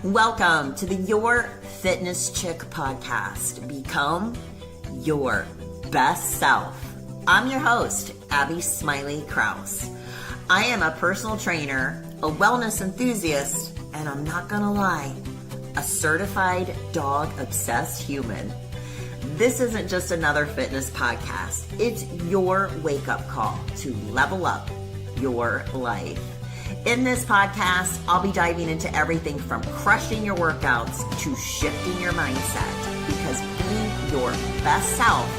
Welcome to the Your Fitness Chick podcast. Become your best self. I'm your host, Abby Smiley Krause. I am a personal trainer, a wellness enthusiast, and I'm not gonna lie, a certified dog-obsessed human. This isn't just another fitness podcast. It's your wake-up call to level up your life. In this podcast, I'll be diving into everything from crushing your workouts to shifting your mindset, because being your best self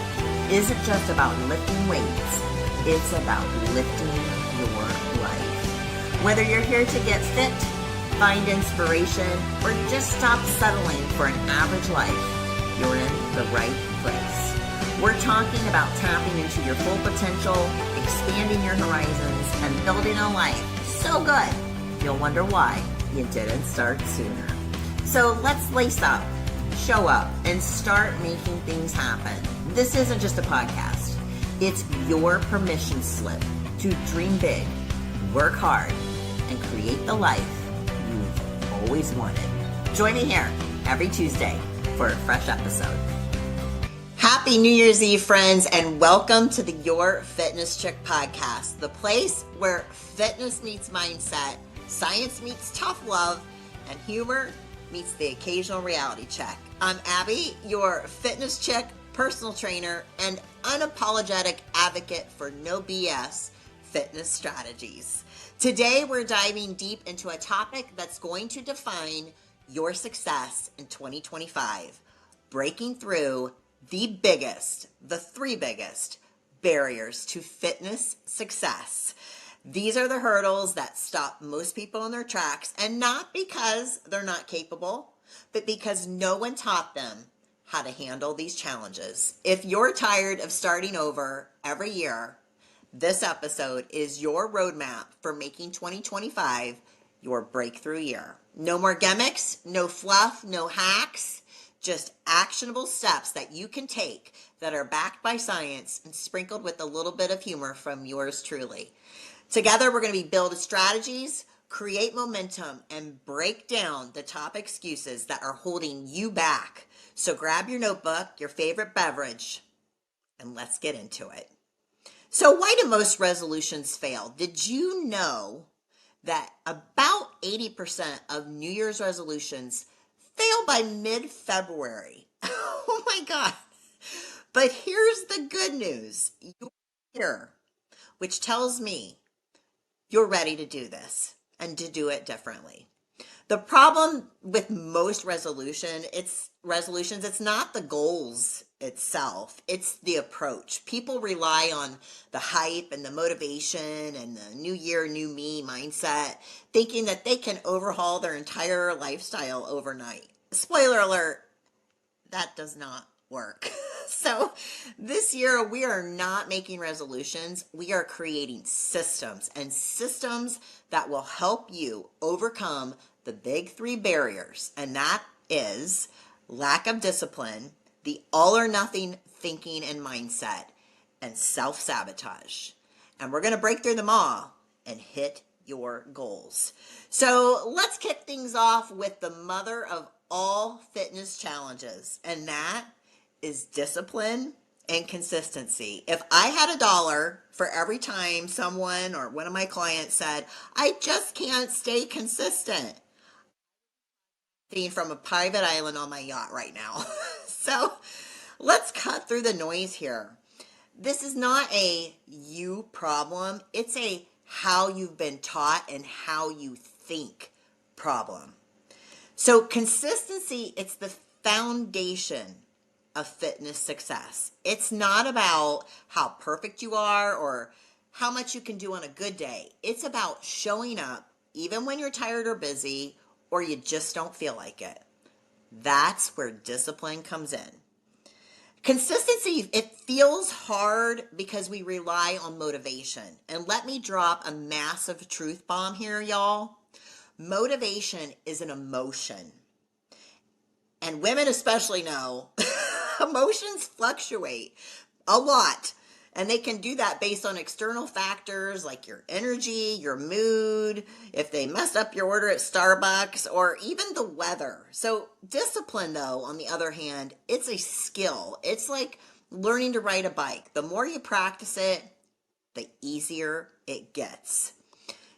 isn't just about lifting weights, it's about lifting your life. Whether you're here to get fit, find inspiration, or just stop settling for an average life, you're in the right place. We're talking about tapping into your full potential, expanding your horizons, and building a life so good, you'll wonder why you didn't start sooner. So let's lace up, show up, and start making things happen. This isn't just a podcast. It's your permission slip to dream big, work hard, and create the life you've always wanted. Join me here every Tuesday for a fresh episode. Happy New Year's Eve, friends, and welcome to the Your Fitness Chick podcast, the place where fitness meets mindset, science meets tough love, and humor meets the occasional reality check. I'm Abby, your fitness chick, personal trainer, and unapologetic advocate for no BS fitness strategies. Today, we're diving deep into a topic that's going to define your success in 2025, breaking through the three biggest barriers to fitness success. These are the hurdles that stop most people in their tracks, and not because they're not capable, but because no one taught them how to handle these challenges. If you're tired of starting over every year, this episode is your roadmap for making 2025 your breakthrough year. No more gimmicks, no fluff, no hacks. Just actionable steps that you can take that are backed by science and sprinkled with a little bit of humor from yours truly. Together, we're going to be building strategies, create momentum, and break down the top excuses that are holding you back. So grab your notebook, your favorite beverage, and let's get into it. So why do most resolutions fail? Did you know that about 80% of New Year's resolutions fail by mid-February? Oh my God. But here's the good news. You're here, which tells me you're ready to do this and to do it differently. The problem with most resolutions, it's not the goals itself, it's the approach. People rely on the hype and the motivation and the new year, new me mindset, thinking that they can overhaul their entire lifestyle overnight. Spoiler alert, that does not work. So this year, we are not making resolutions. We are creating systems, and systems that will help you overcome the big three barriers. And that is lack of discipline, the all or nothing thinking and mindset, and self-sabotage. And we're going to break through them all and hit your goals. So let's kick things off with the mother of all fitness challenges, and that is discipline and consistency. If I had $1 for every time someone or one of my clients said, I just can't stay consistent, being from a private island on my yacht right now. So let's cut through the noise here. This is not a you problem. It's a how you've been taught and how you think problem. So consistency, it's the foundation of fitness success. It's not about how perfect you are or how much you can do on a good day. It's about showing up even when you're tired or busy or you just don't feel like it. That's where discipline comes in. Consistency, it feels hard because we rely on motivation. And let me drop a massive truth bomb here, y'all. Motivation is an emotion. And women especially know emotions fluctuate a lot. And they can do that based on external factors like your energy, your mood, if they messed up your order at Starbucks, or even the weather. So discipline, though, on the other hand, it's a skill. It's like learning to ride a bike. The more you practice it, the easier it gets.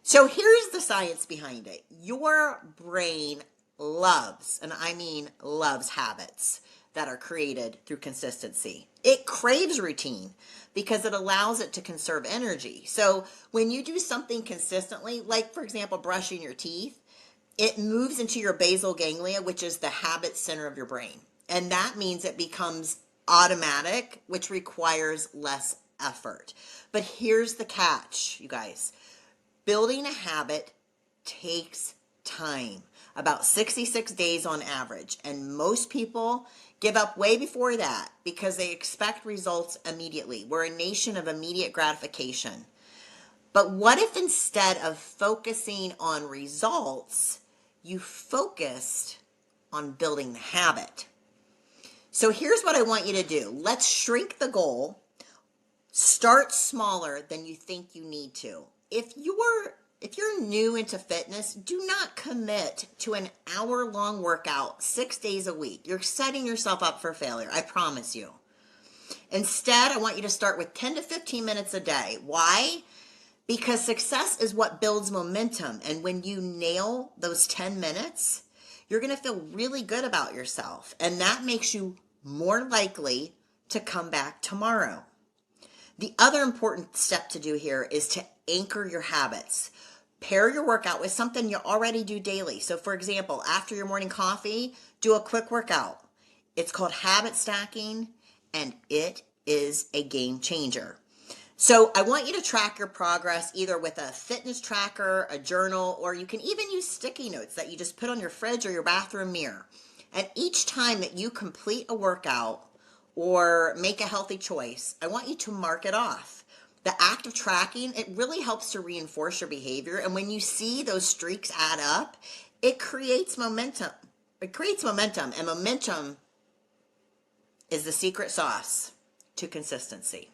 So here's the science behind it. Your brain loves, and I mean loves, habits that are created through consistency. It craves routine because it allows it to conserve energy. So when you do something consistently, like for example, brushing your teeth, it moves into your basal ganglia, which is the habit center of your brain. And that means it becomes automatic, which requires less effort. But here's the catch, you guys. Building a habit takes time, about 66 days on average, and most people give up way before that because they expect results immediately. We're a nation of immediate gratification. But what if instead of focusing on results, you focused on building the habit? So here's what I want you to do. Let's shrink the goal. Start smaller than you think you need to. If you're new into fitness, do not commit to an hour-long workout 6 days a week. You're setting yourself up for failure, I promise you. Instead, I want you to start with 10 to 15 minutes a day. Why? Because success is what builds momentum. And when you nail those 10 minutes, you're going to feel really good about yourself. And that makes you more likely to come back tomorrow. The other important step to do here is to anchor your habits. Pair your workout with something you already do daily. So for example, after your morning coffee, do a quick workout. It's called habit stacking, and it is a game changer. So I want you to track your progress either with a fitness tracker, a journal, or you can even use sticky notes that you just put on your fridge or your bathroom mirror. And each time that you complete a workout or make a healthy choice, I want you to mark it off. The act of tracking, it really helps to reinforce your behavior. And when you see those streaks add up, it creates momentum. And momentum is the secret sauce to consistency.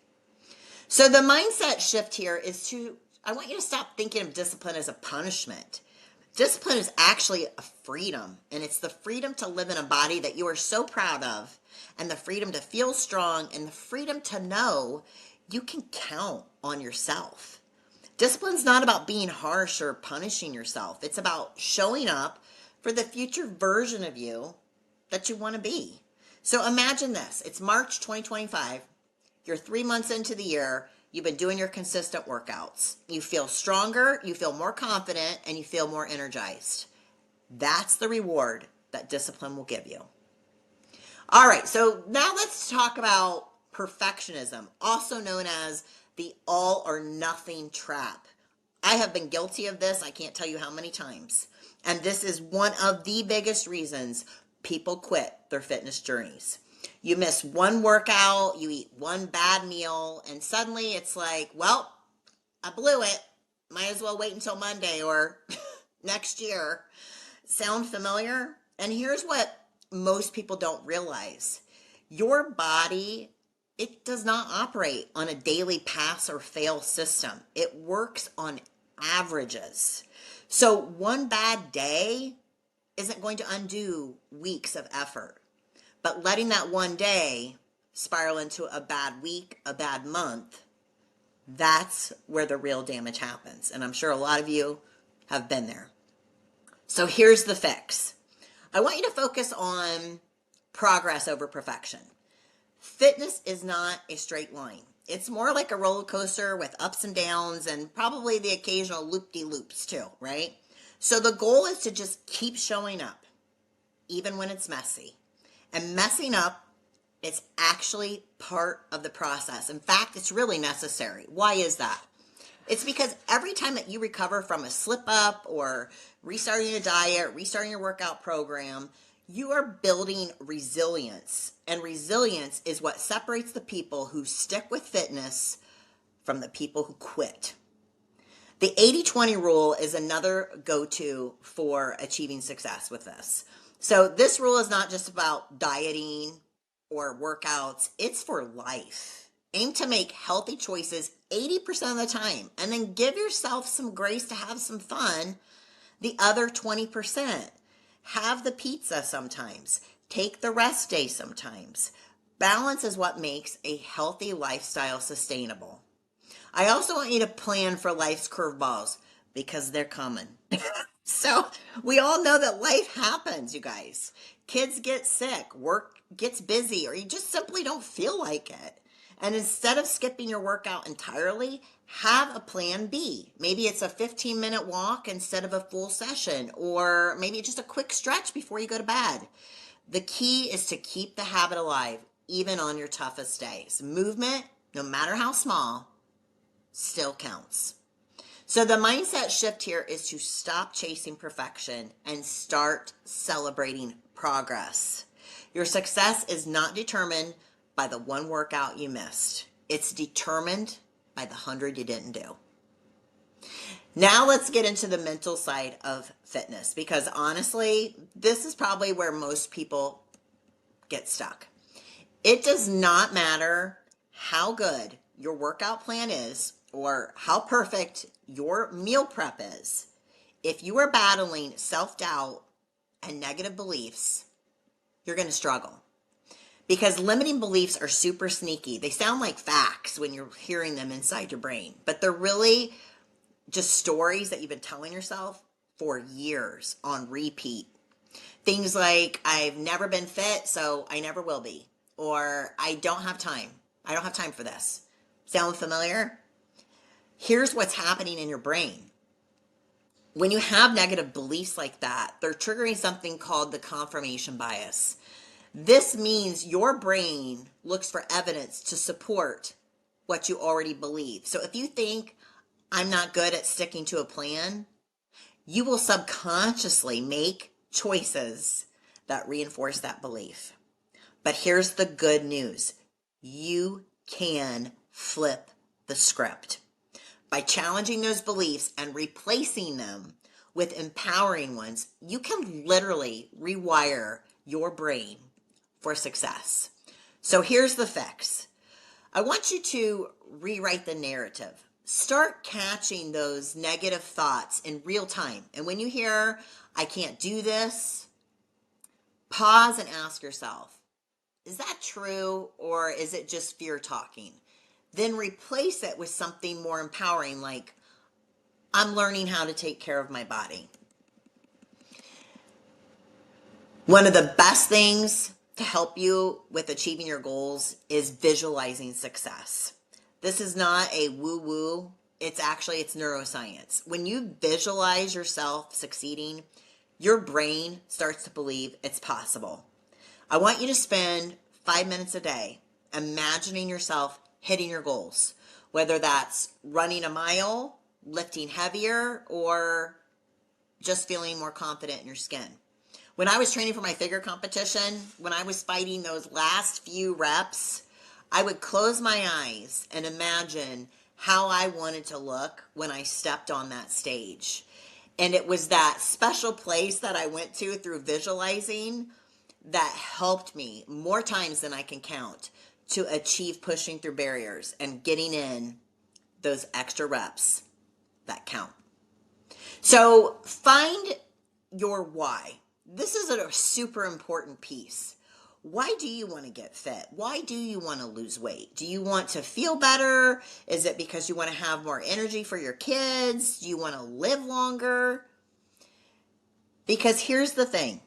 So the mindset shift here is I want you to stop thinking of discipline as a punishment. Discipline is actually a freedom, and it's the freedom to live in a body that you are so proud of, and the freedom to feel strong, and the freedom to know you can count on yourself. Discipline's not about being harsh or punishing yourself. It's about showing up for the future version of you that you want to be. So imagine this. It's March 2025. You're 3 months into the year. You've been doing your consistent workouts. You feel stronger, you feel more confident, and you feel more energized. That's the reward that discipline will give you. All right, so now let's talk about perfectionism, also known as the all or nothing trap. I have been guilty of this, I can't tell you how many times. And this is one of the biggest reasons people quit their fitness journeys. You miss one workout, you eat one bad meal, and suddenly it's like, well, I blew it. Might as well wait until Monday or next year. Sound familiar? And here's what most people don't realize. Your body, it does not operate on a daily pass or fail system. It works on averages. So one bad day isn't going to undo weeks of effort. But letting that one day spiral into a bad week, a bad month, that's where the real damage happens. And I'm sure a lot of you have been there. So here's the fix. I want you to focus on progress over perfection. Fitness is not a straight line. It's more like a roller coaster with ups and downs and probably the occasional loop-de-loops too, right? So the goal is to just keep showing up, even when it's messy. And messing up is actually part of the process. In fact, it's really necessary. Why is that? It's because every time that you recover from a slip up or restarting a diet, restarting your workout program, you are building resilience. And resilience is what separates the people who stick with fitness from the people who quit. The 80-20 rule is another go-to for achieving success with this. So this rule is not just about dieting or workouts. It's for life. Aim to make healthy choices 80% of the time, and then give yourself some grace to have some fun the other 20%. Have the pizza sometimes. Take the rest day sometimes. Balance is what makes a healthy lifestyle sustainable. I also want you to plan for life's curveballs because they're coming. So we all know that life happens, you guys. Kids get sick, work gets busy, or you just simply don't feel like it. And instead of skipping your workout entirely, have a plan B. Maybe it's a 15-minute walk instead of a full session, or maybe just a quick stretch before you go to bed. The key is to keep the habit alive, even on your toughest days. Movement, no matter how small, still counts. So the mindset shift here is to stop chasing perfection and start celebrating progress. Your success is not determined by the one workout you missed. It's determined by the 100 you didn't do. Now let's get into the mental side of fitness, because honestly, this is probably where most people get stuck. It does not matter how good your workout plan is or how perfect your meal prep is. If you are battling self-doubt and negative beliefs, you're going to struggle. Because limiting beliefs are super sneaky. They sound like facts when you're hearing them inside your brain, but they're really just stories that you've been telling yourself for years on repeat. Things like, I've never been fit, so I never will be. Or, I don't have time. I don't have time for this. Sound familiar? Here's what's happening in your brain. When you have negative beliefs like that, they're triggering something called the confirmation bias. This means your brain looks for evidence to support what you already believe. So if you think, I'm not good at sticking to a plan, you will subconsciously make choices that reinforce that belief. But here's the good news. You can flip the script. By challenging those beliefs and replacing them with empowering ones, you can literally rewire your brain for success. So here's the fix. I want you to rewrite the narrative. Start catching those negative thoughts in real time. And when you hear, I can't do this, pause and ask yourself, is that true, or is it just fear talking? Then replace it with something more empowering, like, I'm learning how to take care of my body. One of the best things to help you with achieving your goals is visualizing success. This is not a woo-woo. It's neuroscience. When you visualize yourself succeeding, your brain starts to believe it's possible. I want you to spend 5 minutes a day imagining yourself hitting your goals, whether that's running a mile, lifting heavier, or just feeling more confident in your skin. When I was training for my figure competition, when I was fighting those last few reps, I would close my eyes and imagine how I wanted to look when I stepped on that stage. And it was that special place that I went to through visualizing that helped me more times than I can count to achieve pushing through barriers and getting in those extra reps that count. So find your why. This is a super important piece. Why do you want to get fit? Why do you want to lose weight? Do you want to feel better? Is it because you want to have more energy for your kids? Do you want to live longer? Because here's the thing.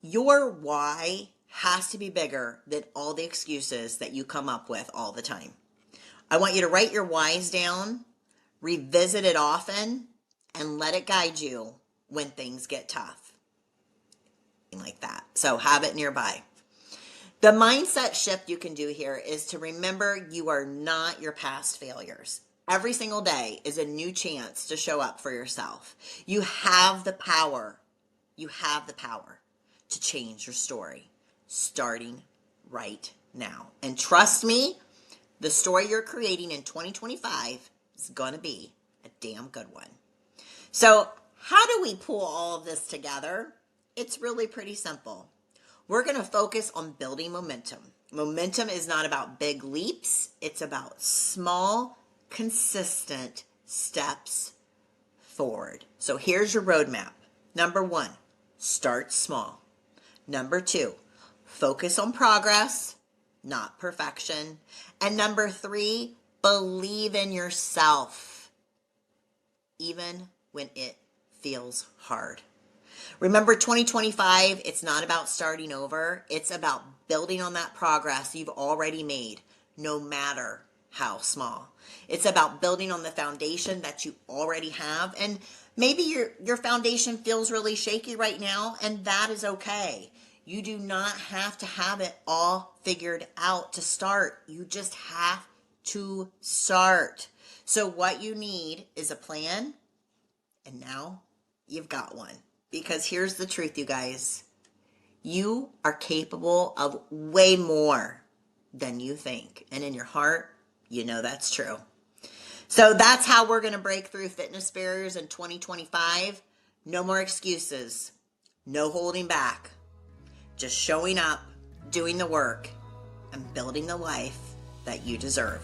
Your why has to be bigger than all the excuses that you come up with all the time. I want you to write your whys down, revisit it often, and let it guide you when things get tough. Like that. So have it nearby. The mindset shift you can do here is to remember you are not your past failures. Every single day is a new chance to show up for yourself. You have the power. You have the power to change your story starting right now. And trust me, the story you're creating in 2025 is going to be a damn good one. So how do we pull all of this together? It's really pretty simple. We're going to focus on building momentum. Momentum is not about big leaps. It's about small, consistent steps forward. So here's your roadmap. Number 1, start small. Number 2, focus on progress, not perfection. And number 3, believe in yourself, even when it feels hard. Remember, 2025, it's not about starting over. It's about building on that progress you've already made, no matter how small. It's about building on the foundation that you already have. And maybe your foundation feels really shaky right now, and that is okay. You do not have to have it all figured out to start. You just have to start. So what you need is a plan, and now you've got one. Because here's the truth, you guys. You are capable of way more than you think. And in your heart, you know that's true. So that's how we're going to break through fitness barriers in 2025. No more excuses. No holding back. Just showing up, doing the work, and building the life that you deserve.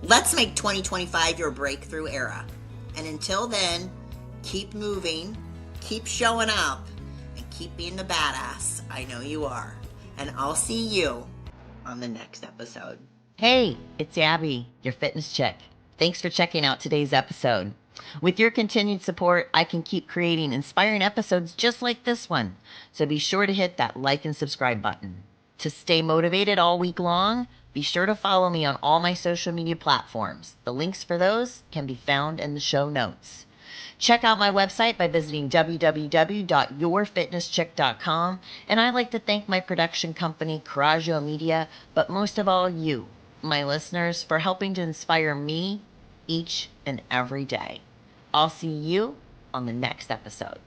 Let's make 2025 your breakthrough era. And until then, keep moving, keep showing up, and keep being the badass I know you are. And I'll see you on the next episode. Hey, it's Abby, your fitness chick. Thanks for checking out today's episode. With your continued support, I can keep creating inspiring episodes just like this one. So be sure to hit that like and subscribe button. To stay motivated all week long, be sure to follow me on all my social media platforms. The links for those can be found in the show notes. Check out my website by visiting www.yourfitnesschick.com. And I'd like to thank my production company, Coraggio Media, but most of all you, my listeners, for helping to inspire me each and every day. I'll see you on the next episode.